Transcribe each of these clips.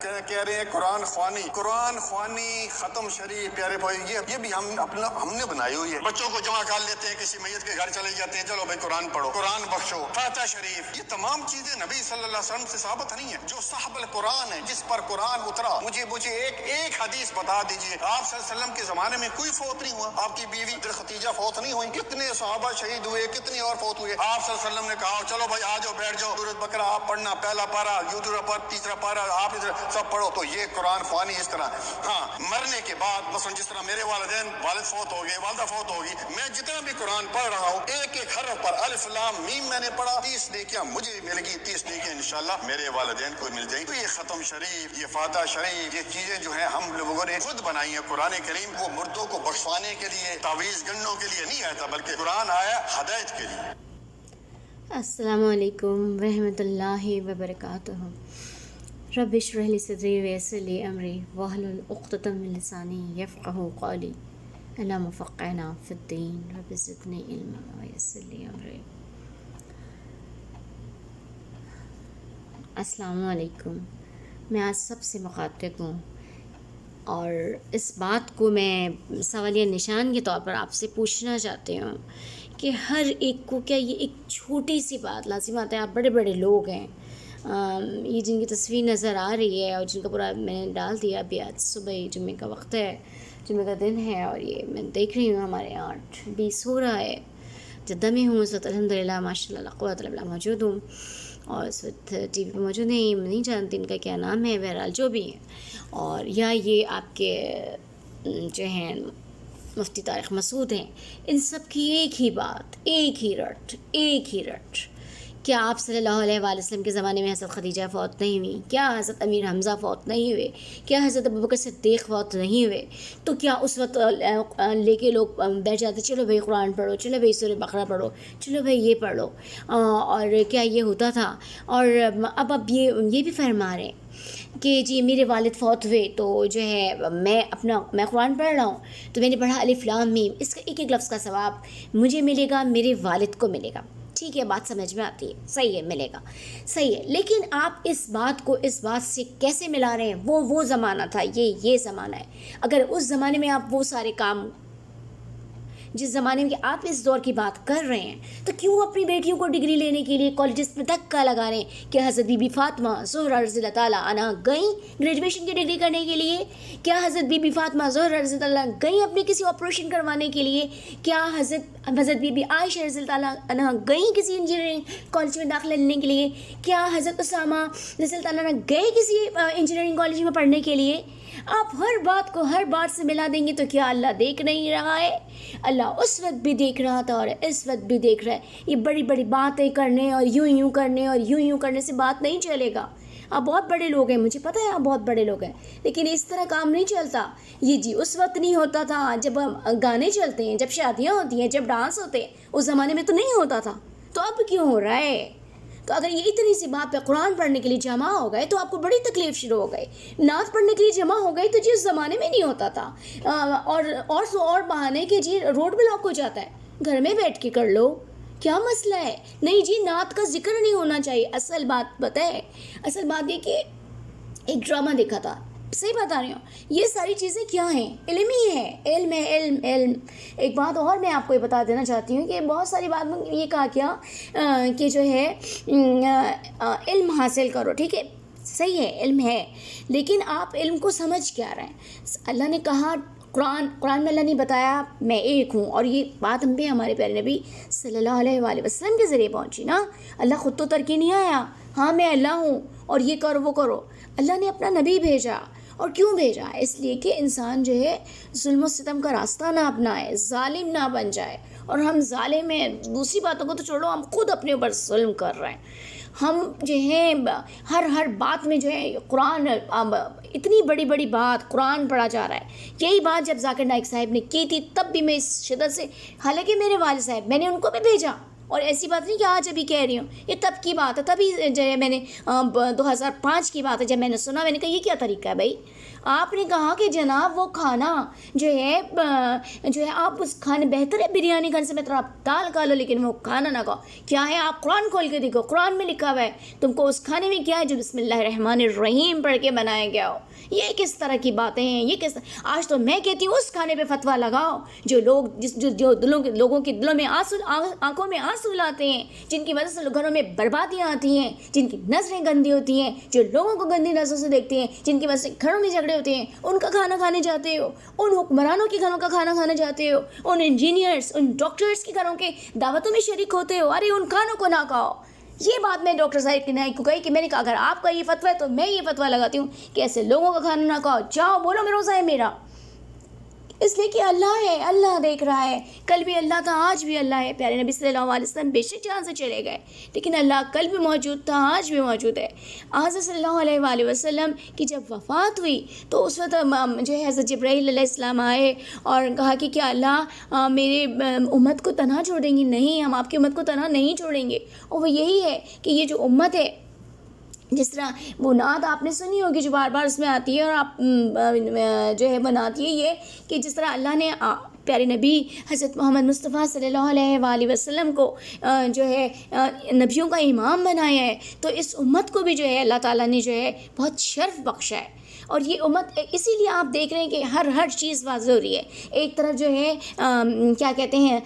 کہہ رہے ہیں قرآن خوانی ختم شریف پیارے بھائی یہ بھی ہم نے بنائی ہوئی ہے۔ بچوں کو جمع کر لیتے ہیں، کسی میت کے گھر چلے جاتے ہیں، چلو بھائی قرآن پڑھو، قرآن بخشو، فاتحہ شریف، یہ تمام چیزیں نبی صلی اللہ علیہ وسلم سے ثابت نہیں ہے۔ جو صاحب القرآن ہے، جس پر قرآن اترا، مجھے ایک حدیث بتا دیجئے، آپ صلی اللہ علیہ وسلم کے زمانے میں کوئی فوت نہیں ہوا؟ آپ کی بیوی ختیجہ فوت نہیں ہوئی؟ کتنے صحابہ شہید ہوئے، کتنے اور فوت ہوئے؟ آپ صلی اللہ علیہ وسلم نے کہا چلو بھائی آ جاؤ، بیٹھ جاؤ، سورۃ بقرہ آپ پڑھنا، پہلا پارہ، دوسرا پارہ، تیسرا پارہ آپ سب پڑھو۔ تو یہ قرآن خوانی اس طرح۔ ہاں، مرنے کے بعد مثلا جس طرح میرے والد فوت ہو گئے، والدہ فوت ہوگی، میں جتنا بھی قرآن پڑھ رہا ہوں، ایک حرف پر الف لام میم میں نے پڑھا، 30 نیکیاں مجھے مل گی، 30 نیکیاں انشاءاللہ میرے والدین کو مل جائیں۔ تو یہ ختم شریف، یہ فاتحہ شریف، یہ چیزیں جو ہیں ہم لوگوں نے خود بنائی ہیں۔ قرآن کریم وہ مردوں کو بخشوانے کے لیے، تعویذ گنوں کے لیے نہیں آیا تھا، بلکہ قرآن آیا ہدایت کے لیے۔ السلام علیکم ورحمۃ اللہ وبرکاتہ۔ رب اشرح لی صدری ویسر لی امری واحلل عقدۃ من لسانی یفقہوا قولی اللہم فقہنا فی الدین رب زدنی علما ویسر لی امری۔ السلام علیکم۔ میں آج سب سے مخاطب ہوں اور اس بات کو میں سوالیہ نشان کے طور پر آپ سے پوچھنا چاہتی ہوں کہ ہر ایک کو کیا یہ ایک چھوٹی سی بات لازم آتا ہے؟ آپ بڑے بڑے لوگ ہیں، یہ جن کی تصویر نظر آ رہی ہے اور جن کا پورا میں نے ڈال دیا، ابھی آج صبح ہی جمعے کا وقت ہے، جمعے کا دن ہے، اور یہ میں دیکھ رہی ہوں ہمارے 8:20 ہو رہا ہے، جدہ میں ہوں اس وقت، الحمدللہ ماشاء اللہ لا قوت الا باللہ موجود ہوں، اور اس وقت ٹی وی پہ موجود نہیں جانتی ان کا کیا نام ہے، بہرحال جو بھی ہیں، اور یا یہ آپ کے جو ہیں مفتی طارق مسعود ہیں، ان سب کی ایک ہی بات، ایک ہی رٹ، کیا آپ صلی اللہ علیہ وآلہ وسلم کے زمانے میں حضرت خدیجہ فوت نہیں ہوئی؟ کیا حضرت امیر حمزہ فوت نہیں ہوئے؟ کیا حضرت ابوبکر صدیق فوت نہیں ہوئے؟ تو کیا اس وقت لے کے لوگ بیٹھ جاتے چلو بھائی قرآن پڑھو، چلو بھائی سورہ بقرہ پڑھو، چلو بھائی یہ پڑھ لو، اور کیا یہ ہوتا تھا؟ اور اب یہ بھی فرما رہے ہیں کہ جی میرے والد فوت ہوئے تو جو ہے میں قرآن پڑھ رہا ہوں تو میں نے پڑھا الف لام میم، اس کا ایک لفظ کا ثواب مجھے ملے گا، میرے والد کو ملے گا۔ ٹھیک ہے، بات سمجھ میں آتی ہے، صحیح ہے، ملے گا، صحیح ہے، لیکن آپ اس بات کو اس بات سے کیسے ملا رہے ہیں؟ وہ زمانہ تھا، یہ زمانہ ہے۔ اگر اس زمانے میں آپ وہ سارے کام جس زمانے میں آپ اس دور کی بات کر رہے ہیں تو کیوں اپنی بیٹیوں کو ڈگری لینے کے لیے کالجز میں دھکا لگا رہے ہیں کہ حضرت بی بی فاطمہ زہرا رضی اللہ تعالیٰ عنہا گئیں گریجویشن کی ڈگری کرنے کے لیے؟ کیا حضرت بی بی فاطمہ زہرا رضی اللہ گئیں اپنے کسی آپریشن کروانے کے لیے؟ کیا حضرت بی بی عائشہ رضی اللہ عنہا گئیں کسی انجینئرنگ کالج میں داخلہ لینے کے لیے؟ کیا حضرت اسامہ رضی اللہ عنہ گئے کسی انجینئرنگ کالج میں پڑھنے کے لیے؟ آپ ہر بات کو ہر بات سے ملا دیں گے تو کیا اللہ دیکھ نہیں رہا ہے؟ اللہ اس وقت بھی دیکھ رہا تھا اور اس وقت بھی دیکھ رہا ہے۔ یہ بڑی بڑی باتیں کرنے اور یوں کرنے اور یوں کرنے سے بات نہیں چلے گا۔ آپ بہت بڑے لوگ ہیں، مجھے پتہ ہے آپ بہت بڑے لوگ ہیں، لیکن اس طرح کام نہیں چلتا۔ یہ جی اس وقت نہیں ہوتا تھا جب گانے چلتے ہیں، جب شادیاں ہوتی ہیں، جب ڈانس ہوتے ہیں، اس زمانے میں تو نہیں ہوتا تھا، تو اب کیوں ہو رہا ہے؟ تو اگر یہ اتنی سی بات پہ قرآن پڑھنے کے لیے جمع ہو گئے تو آپ کو بڑی تکلیف شروع ہو گئی۔ نعت پڑھنے کے لیے جمع ہو گئی تو جی اس زمانے میں نہیں ہوتا تھا، اور بہانے کے جی روڈ بلاک ہو جاتا ہے، گھر میں بیٹھ کے کر لو، کیا مسئلہ ہے؟ نہیں جی نعت کا ذکر نہیں ہونا چاہیے۔ اصل بات پتہ ہے، اصل بات یہ کہ ایک ڈرامہ دیکھا تھا، صحیح بتا رہی ہوں، یہ ساری چیزیں کیا ہیں؟ علم ہی ہے، علم ہے، علم۔ ایک بات اور میں آپ کو یہ بتا دینا چاہتی ہوں کہ بہت ساری بات میں یہ کہا کیا کہ جو ہے علم حاصل کرو، ٹھیک ہے، صحیح ہے، علم ہے، لیکن آپ علم کو سمجھ کیا رہے ہیں؟ اللہ نے کہا قرآن میں اللہ نے بتایا میں ایک ہوں، اور یہ بات ہم بھی ہمارے پیارے نبی صلی اللہ علیہ وآلہ وسلم کے ذریعے پہنچی نا۔ اللہ خود تو ترکی نہیں آیا، ہاں میں اللہ ہوں اور یہ کرو وہ کرو، اللہ نے اپنا نبی بھیجا۔ اور کیوں بھیجا؟ اس لیے کہ انسان جو ہے ظلم و ستم کا راستہ نہ اپنائے، ظالم نہ بن جائے، اور ہم ظالم ہیں، دوسری باتوں کو تو چھوڑو، ہم خود اپنے اوپر ظلم کر رہے ہیں۔ ہم جو ہیں ہر بات میں جو ہے قرآن، اتنی بڑی بات قرآن پڑھا جا رہا ہے۔ یہی بات جب ذاکر نائک صاحب نے کی تھی تب بھی میں اس شدت سے، حالانکہ میرے والد صاحب میں نے ان کو بھی بھیجا، اور ایسی بات نہیں کہ آج ابھی کہہ رہی ہوں، یہ تب کی بات ہے، تبھی جو ہے میں نے 2005 کی بات ہے جب میں نے سنا، میں نے کہا یہ کیا طریقہ ہے بھائی؟ آپ نے کہا کہ جناب وہ کھانا جو ہے آپ اس کھانے بہتر ہے بریانی کھانے سے بہتر آپ دال کھا لو لیکن وہ کھانا نہ کھاؤ. کیا ہے آپ قرآن کھول کے دیکھو, قرآن میں لکھا ہوا ہے تم کو اس کھانے میں کیا ہے جو بسم اللہ الرحمن الرحیم پڑھ کے بنایا گیا ہو. یہ کس طرح کی باتیں ہیں, یہ کس آج تو میں کہتی ہوں اس کھانے پہ فتویٰ لگاؤ جو لوگ جو لوگوں کے دلوں میں آنکھوں میں آنسو لاتے ہیں, جن کی وجہ سے گھروں میں بربادیاں آتی ہیں, جن کی نظریں گندی ہوتی ہیں, جو لوگوں کو گندی نظروں سے دیکھتے ہیں, جن کی وجہ سے گھروں میں جھگڑے ہوتے ہیں, ان کا کھانا کھانے جاتے ہو, ان حکمرانوں کے گھروں کا کھانا کھانے جاتے ہو, ان انجینئرس ان ڈاکٹرس کے گھروں کے دعوتوں میں شریک ہوتے ہو. ارے ان کھانوں کو نہ کھاؤ. یہ بات میں ڈاکٹر صاحب کی نائک کو کہی کہ میں نے کہا اگر آپ کا یہ فتویٰ ہے تو میں یہ فتویٰ لگاتی ہوں کہ ایسے لوگوں کا کھانا نہ کھاؤ. جاؤ بولو میں روزہ ہے میرا, اس لیے کہ اللہ ہے, اللہ دیکھ رہا ہے. کل بھی اللہ تھا, آج بھی اللہ ہے. پیارے نبی صلی اللہ علیہ وسلم بے شک جان سے چلے گئے لیکن اللہ کل بھی موجود تھا, آج بھی موجود ہے. حضرت صلی اللہ علیہ وآلہ وسلم کی جب وفات ہوئی تو اس وقت جو ہے حضرت جبرائیل علیہ السلام آئے اور کہا کہ کیا اللہ میرے امت کو تنہا چھوڑ دیں گے؟ نہیں, ہم آپ کی امت کو تنہا نہیں چھوڑیں گے. اور وہ یہی ہے کہ یہ جو امت ہے, جس طرح وہ نعت آپ نے سنی ہوگی جو بار بار اس میں آتی ہے اور آپ جو ہے بناتی ہے یہ کہ جس طرح اللہ نے پیارے نبی حضرت محمد مصطفیٰ صلی اللہ علیہ وآلہ وسلم کو جو ہے نبیوں کا امام بنایا ہے, تو اس امت کو بھی جو ہے اللہ تعالیٰ نے جو ہے بہت شرف بخشا ہے. اور یہ امت اسی لیے آپ دیکھ رہے ہیں کہ ہر چیز واضح ہو رہی ہے. ایک طرف جو ہے کیا کہتے ہیں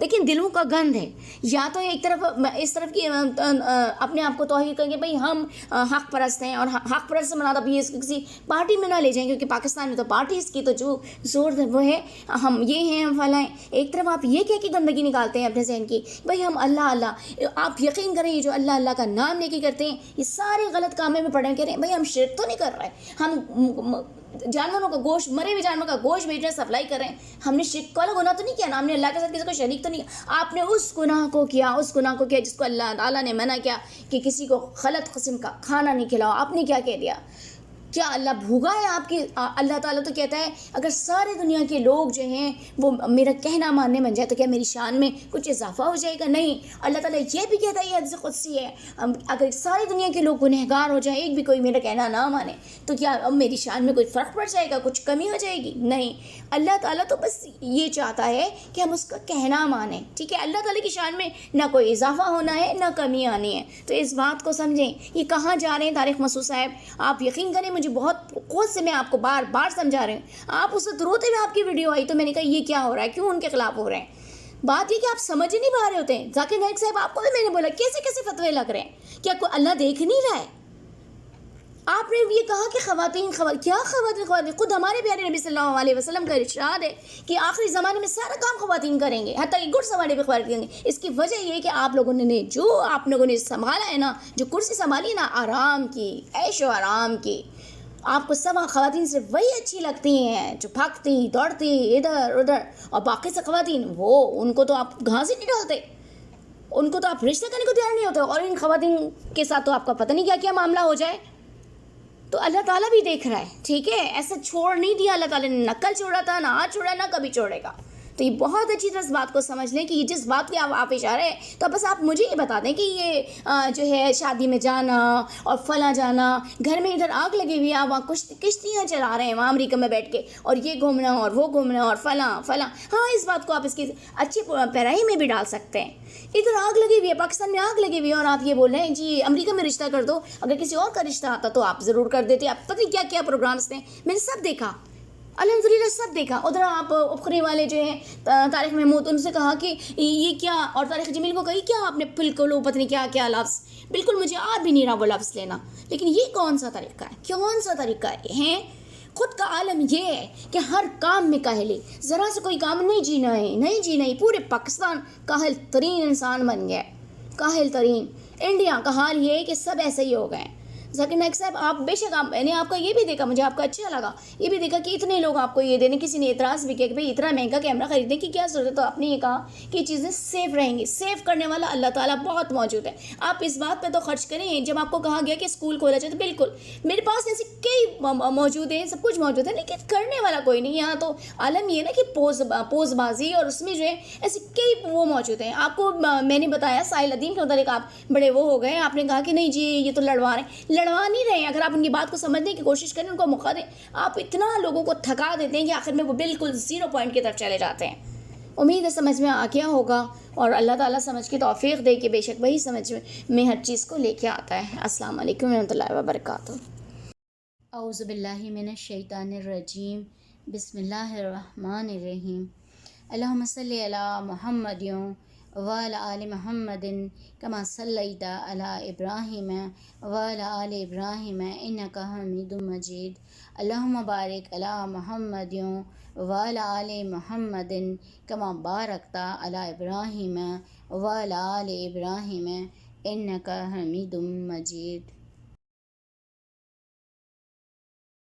لیکن دلوں کا گند ہے, یا تو ایک طرف اس طرف کی اپنے آپ کو توہین کریں گے بھئی ہم حق پرست ہیں, اور حق پرست سے مراد اب یہ کسی پارٹی میں نہ لے جائیں کیونکہ پاکستان میں تو پارٹیز کی تو جو زور وہ ہے ہم یہ ہیں ہم فلاں. ایک طرف آپ یہ کہہ کے گندگی نکالتے ہیں اپنے ذہن کی بھئی ہم اللہ اللہ. آپ یقین کریں یہ جو اللہ اللہ کا نام لے کے کرتے ہیں یہ سارے غلط کاموں میں پڑے, کہہ رہے ہیں بھئی ہم شرک تو نہیں کر رہے, ہم جانوروں کا گوشت, مرے ہوئے جانور کا گوشت بیچ رہے ہیں, سپلائی کر رہے ہیں, ہم نے شرک والا گناہ تو نہیں کیا نا, ہم نے اللہ کے ساتھ کسی کو شریک تو نہیں کیا. آپ نے اس گناہ کو کیا جس کو اللہ تعالیٰ نے منع کیا کہ کسی کو غلط قسم کا کھانا نہیں کھلاؤ. آپ نے کیا کہہ دیا؟ کیا اللہ بھوگا ہے آپ کی؟ اللہ تعالیٰ تو کہتا ہے اگر سارے دنیا کے لوگ جو ہیں وہ میرا کہنا ماننے بن جائے تو کیا میری شان میں کچھ اضافہ ہو جائے گا؟ نہیں. اللہ تعالیٰ یہ بھی کہتا ہے, یہ حدیث قدسی ہے, اگر ساری دنیا کے لوگ گنہگار ہو جائیں, ایک بھی کوئی میرا کہنا نہ مانے تو کیا اب میری شان میں کوئی فرق پڑ جائے گا, کچھ کمی ہو جائے گی؟ نہیں. اللہ تعالیٰ تو بس یہ چاہتا ہے کہ ہم اس کا کہنا مانیں. ٹھیک ہے, اللہ تعالیٰ کی شان میں نہ کوئی اضافہ ہونا ہے نہ کمی آنی ہے. تو اس بات کو سمجھیں. یہ کہاں جا رہے ہیں طارق مسعود صاحب؟ آپ یقین کریں مجھے بہت خود سے میں آپ کو بار بار سمجھا رہی ہوں. آپ اس وقت روتے ہوئے آپ کی ویڈیو آئی تو میں نے کہا یہ کیا ہو رہا ہے, کیوں ان کے خلاف ہو رہے ہیں؟ بات یہ کہ آپ سمجھ ہی نہیں پا رہے ہوتے ہیں. ذاکر نائک صاحب آپ کو بھی میں نے بولا کیسے فتوے لگ رہے ہیں, کیا کوئی اللہ دیکھ نہیں رہا ہے؟ آپ نے یہ کہا کہ خواتین کیا خواتین خود ہمارے پیارے نبی صلی اللہ علیہ وسلم کا ارشاد ہے کہ آخری زمانے میں سارا کام خواتین کریں گے, حتیٰ کہ گھڑ سواری بھی خواتین کریں گے. اس کی وجہ یہ ہے کہ آپ لوگوں نے جو آپ لوگوں نے سنبھالا ہے نا, جو کرسی سنبھالی نا آرام کی, عیش و آرام کی, آپ کو سب خواتین سے وہی اچھی لگتی ہیں جو بھاگتی دوڑتی ادھر ادھر, اور باقی سے خواتین وہ ان کو تو آپ گھاس ہی نہیں ڈالتے, ان کو تو آپ رشتہ کرنے کو تیار نہیں ہوتے, اور ان خواتین کے ساتھ تو آپ کا پتہ نہیں کیا کیا معاملہ ہو جائے. تو اللہ تعالیٰ بھی دیکھ رہا ہے. ٹھیک ہے, ایسا چھوڑ نہیں دیا اللہ تعالیٰ نے, نہ کل چھوڑا تھا, نہ آج چھوڑا, نہ کبھی چھوڑے گا. تو یہ بہت اچھی طرح اس بات کو سمجھ لیں کہ یہ جس بات کے آپ اشارے ہیں تو بس آپ مجھے یہ بتا دیں کہ یہ جو ہے شادی میں جانا اور فلاں جانا, گھر میں ادھر آگ لگی ہوئی ہے, آپ وہاں کشتیاں چلا رہے ہیں وہاں امریکہ میں بیٹھ کے, اور یہ گھومنا اور وہ گھومنا اور فلاں. ہاں اس بات کو آپ اس کی اچھی پیرائی میں بھی ڈال سکتے ہیں. ادھر آگ لگی ہوئی ہے, پاکستان میں آگ لگی ہوئی ہے, اور آپ یہ بول رہے ہیں جی امریکہ میں رشتہ کر دو. اگر کسی اور کا رشتہ آتا تو آپ ضرور کر دیتے. آپ پتہ نہیں کیا کیا پروگرامس تھے, میں نے سب دیکھا, الحمدللہ سب دیکھا. ادھر آپ اخری والے جو ہیں طارق محمود, ان سے کہا کہ یہ کیا, اور طارق جمیل کو کہی کیا آپ نے پھل کو لو پتہ نہیں کیا کیا لفظ, بالکل مجھے آج بھی نہیں رہا وہ لفظ لینا. لیکن یہ کون سا طریقہ ہے, کون سا طریقہ ہے؟ خود کا عالم یہ ہے کہ ہر کام میں کاہلی, ذرا سے کوئی کام نہیں جینا ہے. پورے پاکستان کاہل ترین انسان بن گیا ہے, کاہل ترین. انڈیا کا حال یہ ہے کہ سب ایسے ہی ہو گئے ہیں. ذاکر نائک صاحب آپ بے شک, میں نے آپ کا یہ بھی دیکھا, مجھے آپ کا اچھا لگا, یہ بھی دیکھا کہ اتنے لوگ آپ کو یہ دینے, کسی نے اعتراض بھی کیا کہ بھئی اتنا مہنگا کیمرہ خریدنے کی کیا ضرورت ہے. تو آپ نے یہ کہا کہ یہ چیزیں سیف رہیں گی, سیف کرنے والا اللہ تعالیٰ بہت موجود ہے. آپ اس بات پہ تو خرچ کریں. جب آپ کو کہا گیا کہ اسکول کھولا جائے تو بالکل میرے پاس ایسے کئی موجود ہیں, سب کچھ موجود ہے, لیکن کرنے والا کوئی نہیں. یہاں تو عالم یہ نا کہ پوز بازی, اور اس میں جو ہے ایسے کئی وہ موجود ہیں. آپ کو میں نے بتایا ساحل ادیم کے متعلق آپ بڑے وہ ہو گئے, آپ نے کہا کہ نہیں جی یہ تو لڑوا رہے ہیں. لڑوا نہیں رہے ہیں. اگر آپ ان کی بات کو سمجھنے کی کوشش کریں, ان کو موقع دیں, آپ اتنا لوگوں کو تھکا دیتے ہیں کہ آخر میں وہ بالکل 0 پوائنٹ کی طرف چلے جاتے ہیں. امید ہے سمجھ میں آ گیا ہوگا, اور اللہ تعالیٰ سمجھ کی توفیق دے کہ بے شک وہی سمجھ میں ہر چیز کو لے کے آتا ہے. السلام علیکم ورحمۃ اللہ وبرکاتہ. اعوذ باللہ من الشیطان الرجیم. بسم اللہ الرحمن الرحیم. اللہم صلی علی محمد وعلی آل محمد کما صلیت علی ابراہیم وعلی آل ابراہیم انک حمید مجید. اللہم بارک علی محمد وعلی آل محمد کما بارکت علی ابراہیم وعلی آل ابراہیم انک حمید مجید.